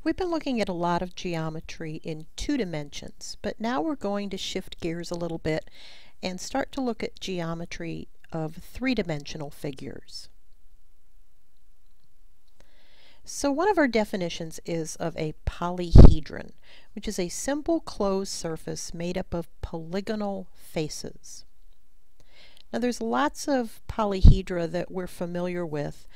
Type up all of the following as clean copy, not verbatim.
We've been looking at a lot of geometry in 2 dimensions, but now we're going to shift gears a little bit and start to look at geometry of 3-dimensional figures. So one of our definitions is of a polyhedron, which is a simple closed surface made up of polygonal faces. Now there's lots of polyhedra that we're familiar with.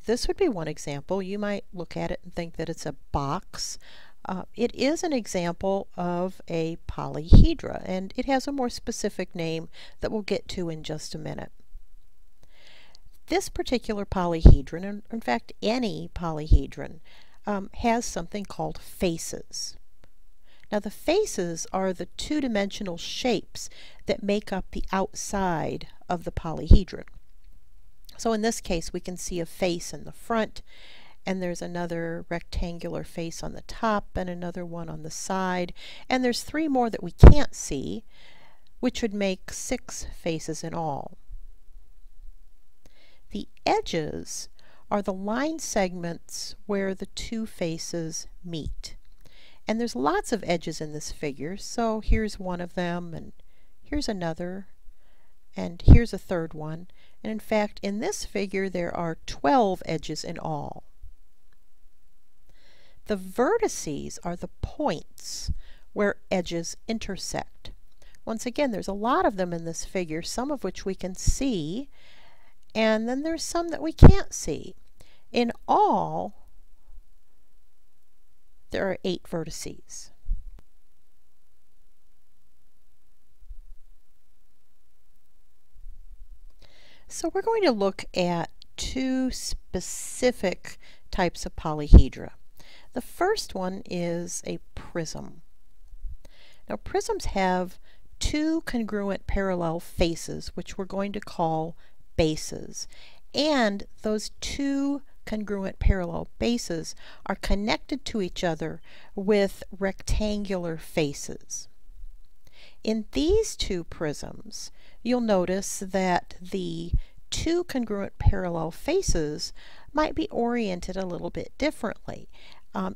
This would be one example. You might look at it and think that it's a box. It is an example of a polyhedra, and it has a more specific name that we'll get to in just a minute. This particular polyhedron, and in fact any polyhedron, has something called faces. Now the faces are the 2-dimensional shapes that make up the outside of the polyhedron. So in this case we can see a face in the front, and there's another rectangular face on the top and another one on the side, and there's 3 more that we can't see, which would make 6 faces in all. The edges are the line segments where the 2 faces meet. And there's lots of edges in this figure, so here's one of them, and here's another, and here's a third one. And in fact, in this figure there are 12 edges in all. The vertices are the points where edges intersect. Once again, there's a lot of them in this figure, some of which we can see, and then there's some that we can't see. In all, there are 8 vertices. So we're going to look at 2 specific types of polyhedra. The first one is a prism. Now prisms have 2 congruent parallel faces, which we're going to call bases. And those 2 congruent parallel bases are connected to each other with rectangular faces. In these 2 prisms, you'll notice that the 2 congruent parallel faces might be oriented a little bit differently.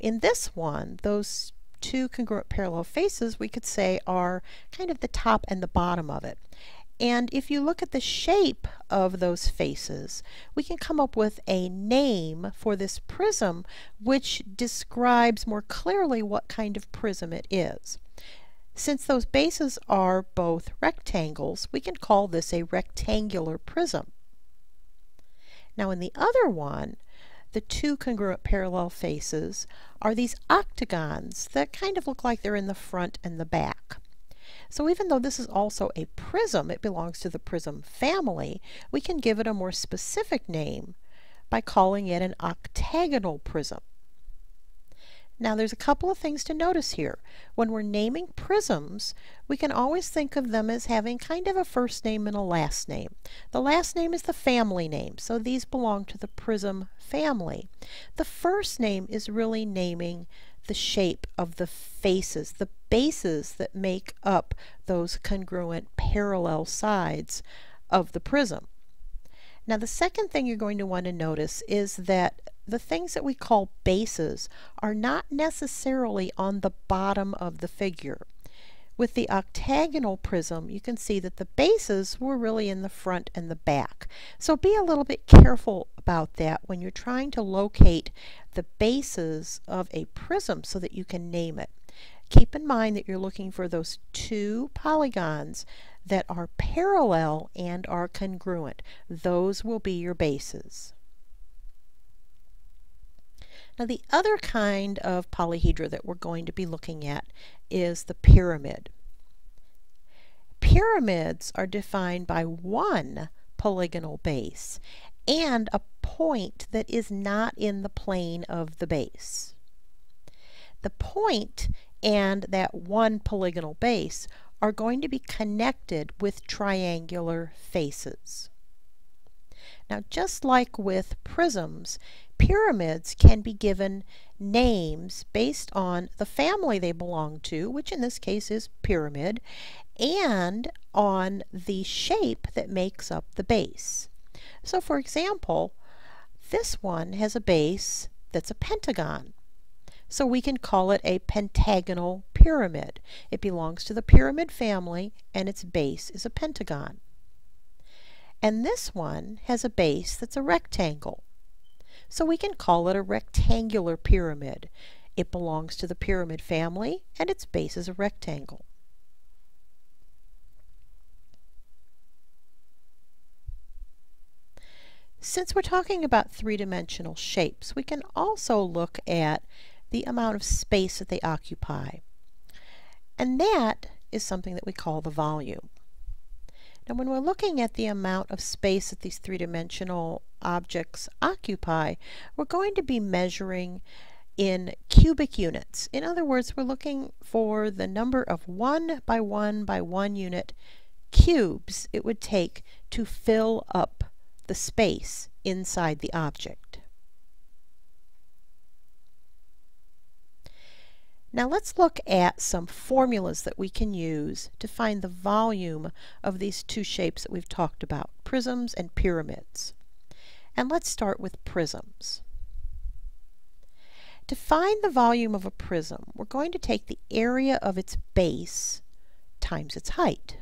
In this one, those 2 congruent parallel faces we could say are kind of the top and the bottom of it. And if you look at the shape of those faces, we can come up with a name for this prism which describes more clearly what kind of prism it is. Since those bases are both rectangles, we can call this a rectangular prism. Now in the other one, the 2 congruent parallel faces are these octagons that kind of look like they're in the front and the back. So even though this is also a prism, it belongs to the prism family, we can give it a more specific name by calling it an octagonal prism. Now there's a couple of things to notice here. When we're naming prisms, we can always think of them as having kind of a first name and a last name. The last name is the family name, so these belong to the prism family. The first name is really naming the shape of the faces, the bases that make up those congruent parallel sides of the prism. Now the second thing you're going to want to notice is that the things that we call bases are not necessarily on the bottom of the figure. With the octagonal prism, you can see that the bases were really in the front and the back. So be a little bit careful about that when you're trying to locate the bases of a prism so that you can name it. Keep in mind that you're looking for those 2 polygons that are parallel and are congruent. Those will be your bases. Now the other kind of polyhedra that we're going to be looking at is the pyramid. Pyramids are defined by 1 polygonal base and a point that is not in the plane of the base. The point and that 1 polygonal base are going to be connected with triangular faces. Now just like with prisms, pyramids can be given names based on the family they belong to, which in this case is pyramid, and on the shape that makes up the base. So for example, this one has a base that's a pentagon. So we can call it a pentagonal pyramid. It belongs to the pyramid family and its base is a pentagon. And this one has a base that's a rectangle. So we can call it a rectangular pyramid. It belongs to the pyramid family and its base is a rectangle. Since we're talking about three-dimensional shapes, we can also look at the amount of space that they occupy. And that is something that we call the volume. Now when we're looking at the amount of space that these three-dimensional objects occupy, we're going to be measuring in cubic units. In other words, we're looking for the number of 1 by 1 by 1 unit cubes it would take to fill up the space inside the object. Now let's look at some formulas that we can use to find the volume of these two shapes that we've talked about, prisms and pyramids. And let's start with prisms. To find the volume of a prism, we're going to take the area of its base times its height.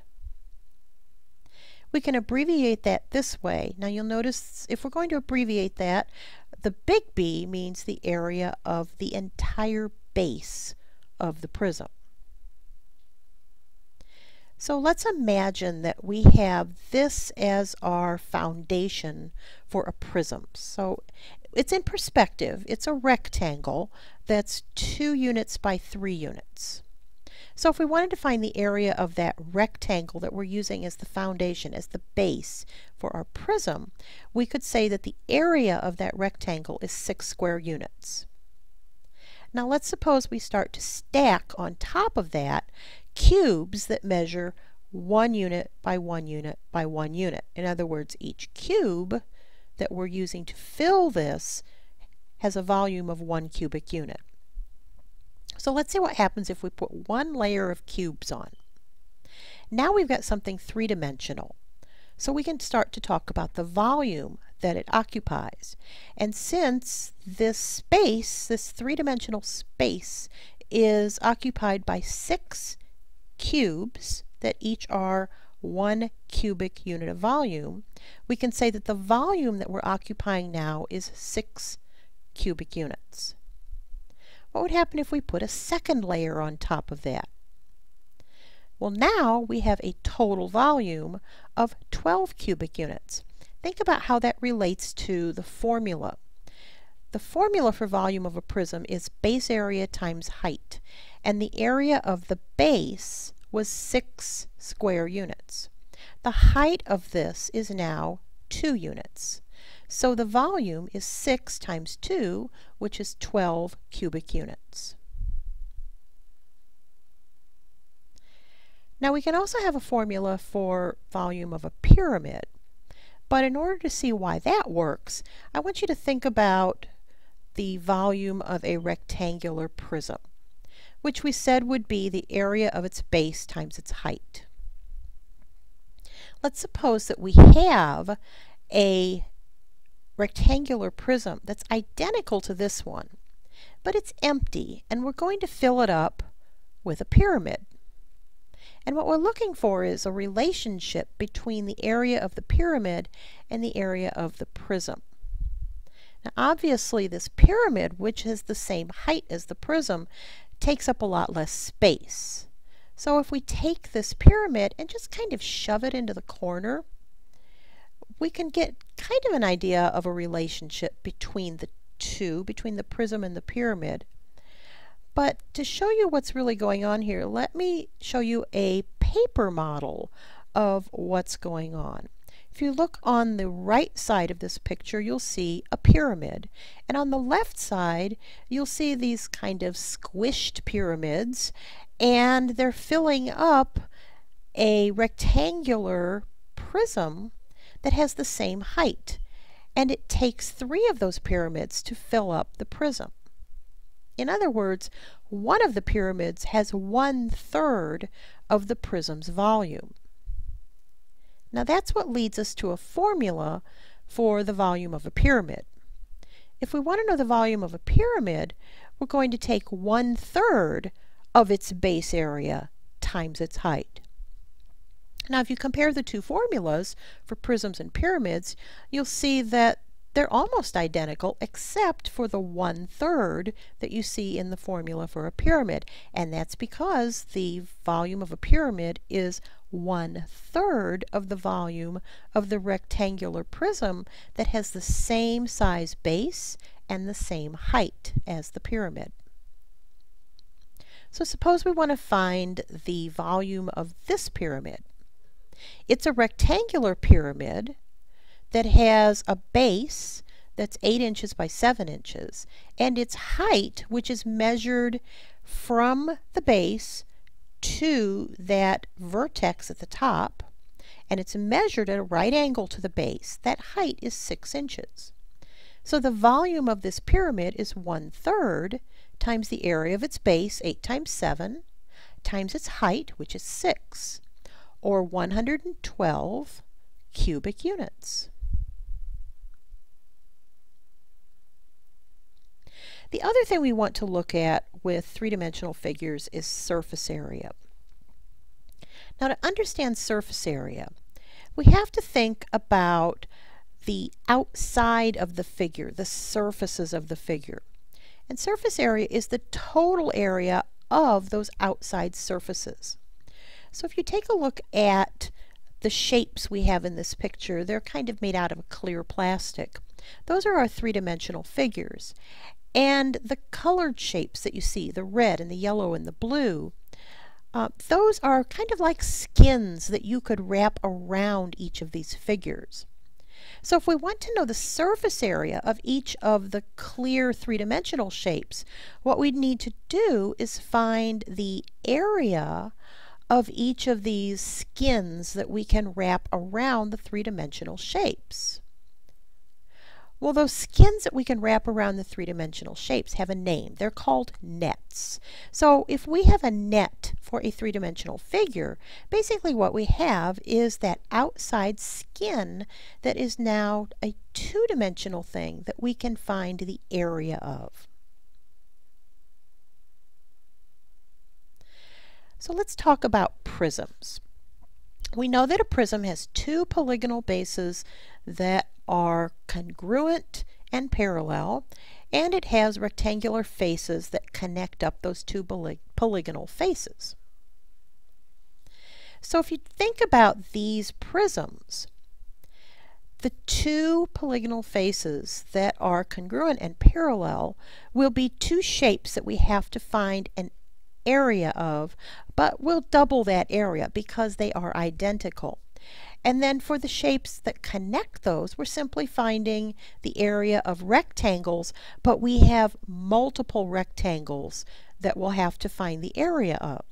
We can abbreviate that this way. Now you'll notice if we're going to abbreviate that, the big B means the area of the entire base of the prism. So let's imagine that we have this as our foundation for a prism. So it's in perspective. It's a rectangle that's 2 units by 3 units. So if we wanted to find the area of that rectangle that we're using as the foundation, as the base for our prism, we could say that the area of that rectangle is 6 square units. Now let's suppose we start to stack on top of that cubes that measure 1 unit by 1 unit by 1 unit. In other words, each cube that we're using to fill this has a volume of 1 cubic unit. So let's see what happens if we put 1 layer of cubes on. Now we've got something three-dimensional. So we can start to talk about the volume that it occupies. And since this space, this three-dimensional space, is occupied by 6 cubes that each are 1 cubic unit of volume, we can say that the volume that we're occupying now is 6 cubic units. What would happen if we put a second layer on top of that? Well, now we have a total volume of 12 cubic units. Think about how that relates to the formula. The formula for volume of a prism is base area times height, and the area of the base was 6 square units. The height of this is now 2 units. So the volume is 6 times 2, which is 12 cubic units. Now we can also have a formula for volume of a pyramid, but in order to see why that works, I want you to think about the volume of a rectangular prism, which we said would be the area of its base times its height. Let's suppose that we have a rectangular prism that's identical to this one, but it's empty, and we're going to fill it up with a pyramid. And what we're looking for is a relationship between the area of the pyramid and the area of the prism. Now obviously this pyramid, which has the same height as the prism, takes up a lot less space. So if we take this pyramid and just kind of shove it into the corner, we can get kind of an idea of a relationship between the two, between the prism and the pyramid. But to show you what's really going on here, let me show you a paper model of what's going on. If you look on the right side of this picture, you'll see a pyramid. And on the left side, you'll see these kind of squished pyramids, and they're filling up a rectangular prism that has the same height, and it takes 3 of those pyramids to fill up the prism. In other words, one of the pyramids has 1/3 of the prism's volume. Now that's what leads us to a formula for the volume of a pyramid. if we want to know the volume of a pyramid, we're going to take 1/3 of its base area times its height. Now, if you compare the two formulas for prisms and pyramids, you'll see that they're almost identical except for the 1/3 that you see in the formula for a pyramid. And that's because the volume of a pyramid is 1/3 of the volume of the rectangular prism that has the same size base and the same height as the pyramid. So suppose we want to find the volume of this pyramid. It's a rectangular pyramid that has a base that's 8 inches by 7 inches, and its height, which is measured from the base to that vertex at the top, and it's measured at a right angle to the base. That height is 6 inches. So the volume of this pyramid is 1/3 times the area of its base, 8 times 7, times its height, which is 6, or 112 cubic units. The other thing we want to look at with three-dimensional figures is surface area. Now, to understand surface area, we have to think about the outside of the figure, the surfaces of the figure. And surface area is the total area of those outside surfaces. So if you take a look at the shapes we have in this picture, they're kind of made out of a clear plastic. Those are our three-dimensional figures. And the colored shapes that you see, the red and the yellow and the blue, those are kind of like skins that you could wrap around each of these figures. So if we want to know the surface area of each of the clear three-dimensional shapes, what we'd need to do is find the area of each of these skins that we can wrap around the three-dimensional shapes. Well, those skins that we can wrap around the three-dimensional shapes have a name. They're called nets. So if we have a net for a three-dimensional figure, basically what we have is that outside skin that is now a two-dimensional thing that we can find the area of. So let's talk about prisms. We know that a prism has two polygonal bases that are congruent and parallel, and it has rectangular faces that connect up those two polygonal faces. So if you think about these prisms, the two polygonal faces that are congruent and parallel will be two shapes that we have to find an area of, but we'll double that area because they are identical. And then for the shapes that connect those, we're simply finding the area of rectangles, but we have multiple rectangles that we'll have to find the area of.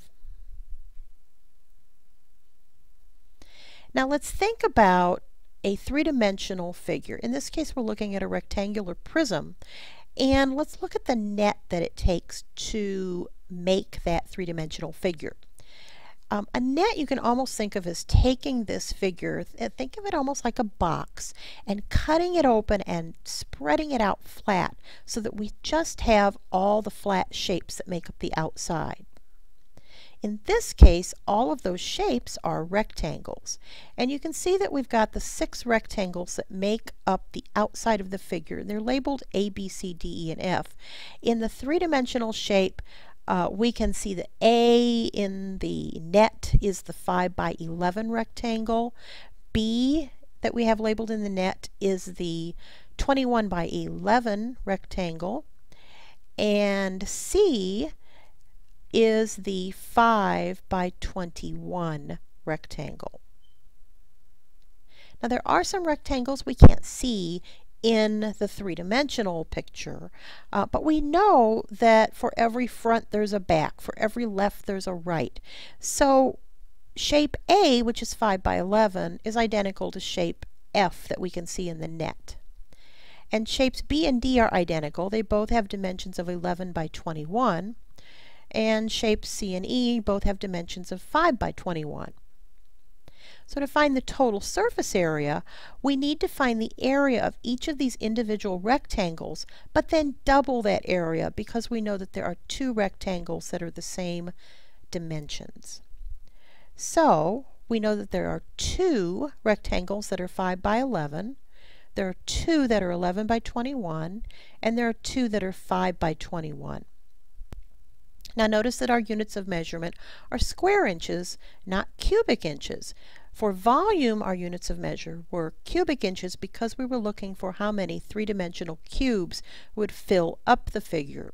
Now let's think about a three-dimensional figure. In this case, we're looking at a rectangular prism, and let's look at the net that it takes to make that three-dimensional figure. A net you can almost think of as taking this figure, think of it almost like a box, and cutting it open and spreading it out flat so that we just have all the flat shapes that make up the outside. In this case, all of those shapes are rectangles. And you can see that we've got the 6 rectangles that make up the outside of the figure. They're labeled A, B, C, D, E, and F. In the three-dimensional shape, we can see the A in the net is the 5 by 11 rectangle. B that we have labeled in the net is the 21 by 11 rectangle. And C is the 5 by 21 rectangle. Now there are some rectangles we can't see in the three-dimensional picture, but we know that for every front there's a back, for every left there's a right. So shape A, which is 5 by 11, is identical to shape F that we can see in the net. And shapes B and D are identical. They both have dimensions of 11 by 21. And shapes C and E both have dimensions of 5 by 21. So to find the total surface area, we need to find the area of each of these individual rectangles, but then double that area because we know that there are two rectangles that are the same dimensions. So we know that there are two rectangles that are 5 by 11, there are two that are 11 by 21, and there are two that are 5 by 21. Now notice that our units of measurement are square inches, not cubic inches. For volume, our units of measure were cubic inches because we were looking for how many three-dimensional cubes would fill up the figure.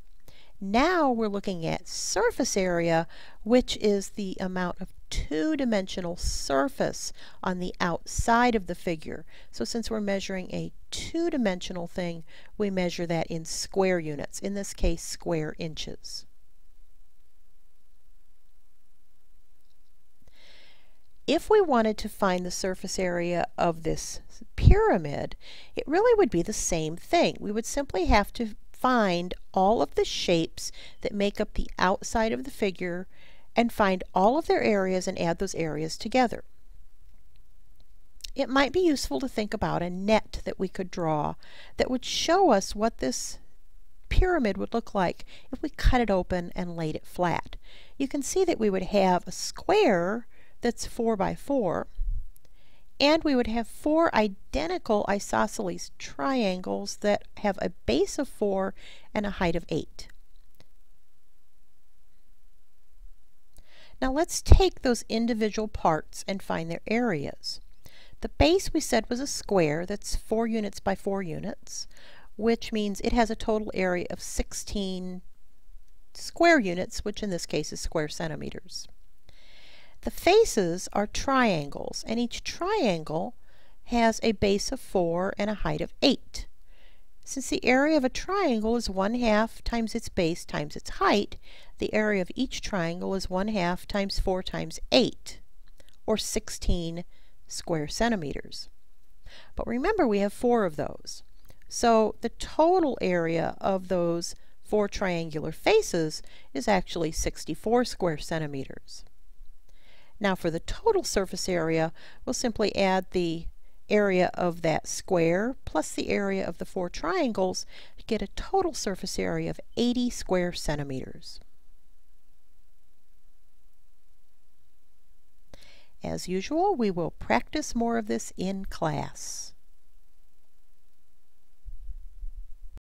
Now we're looking at surface area, which is the amount of two-dimensional surface on the outside of the figure. So since we're measuring a two-dimensional thing, we measure that in square units, in this case square inches. If we wanted to find the surface area of this pyramid, it really would be the same thing. We would simply have to find all of the shapes that make up the outside of the figure and find all of their areas and add those areas together. It might be useful to think about a net that we could draw that would show us what this pyramid would look like if we cut it open and laid it flat. You can see that we would have a square that's 4 by 4, and we would have four identical isosceles triangles that have a base of 4 and a height of 8. Now let's take those individual parts and find their areas. The base we said was a square that's 4 units by 4 units, which means it has a total area of 16 square units, which in this case is square centimeters. The faces are triangles, and each triangle has a base of 4 and a height of 8. Since the area of a triangle is 1/2 times its base times its height, the area of each triangle is 1/2 times 4 times 8, or 16 square centimeters. But remember, we have 4 of those. So the total area of those 4 triangular faces is actually 64 square centimeters. Now for the total surface area, we'll simply add the area of that square plus the area of the 4 triangles to get a total surface area of 80 square centimeters. As usual, we will practice more of this in class.